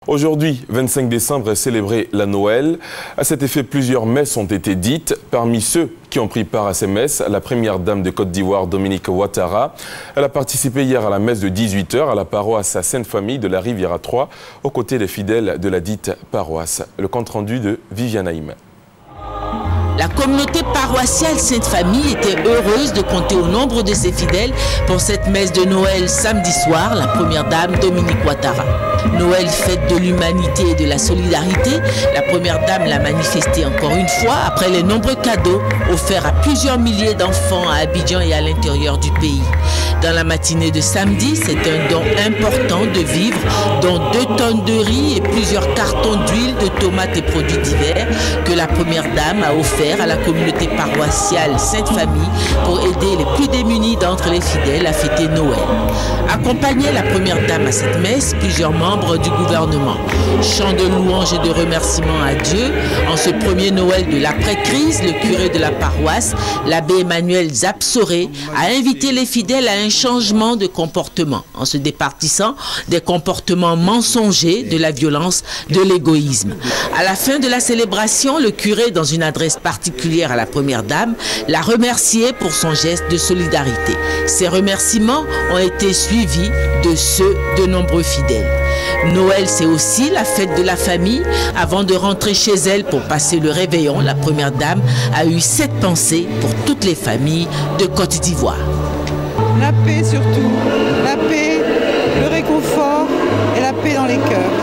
Aujourd'hui, 25 décembre, est célébré la Noël. À cet effet, plusieurs messes ont été dites. Parmi ceux qui ont pris part à ces messes, la première dame de Côte d'Ivoire, Dominique Ouattara. Elle a participé hier à la messe de 18 h à la paroisse Sainte-Famille de la Riviera 3, aux côtés des fidèles de la dite paroisse. Le compte-rendu de Viviane Haïm. La communauté paroissiale Sainte-Famille était heureuse de compter au nombre de ses fidèles pour cette messe de Noël samedi soir, la première dame Dominique Ouattara. Noël, fête de l'humanité et de la solidarité, la première dame l'a manifesté encore une fois après les nombreux cadeaux offerts à plusieurs milliers d'enfants à Abidjan et à l'intérieur du pays. Dans la matinée de samedi, c'est un don important de vivres, dont 2 tonnes de riz et plusieurs cartons d'huile, de tomates et produits divers que la première dame a offert à la communauté paroissiale Sainte-Famille pour aider les plus démunis d'entre les fidèles à fêter Noël. Accompagnait la première dame à cette messe plusieurs membres du gouvernement. Chant de louanges et de remerciements à Dieu. En ce premier Noël de l'après-crise, le curé de la paroisse, l'abbé Emmanuel Zapsoré, a invité les fidèles à un changement de comportement en se départissant des comportements mensongers, de la violence, de l'égoïsme. À la fin de la célébration, le curé, dans une adresse particulière à la première dame, l'a remerciée pour son geste de solidarité. Ces remerciements ont été suivis de ceux de nombreux fidèles. Noël, c'est aussi la fête de la famille. Avant de rentrer chez elle pour passer le réveillon, la première dame a eu cette pensée pour toutes les familles de Côte d'Ivoire. La paix surtout, la paix, le réconfort et la paix dans les cœurs.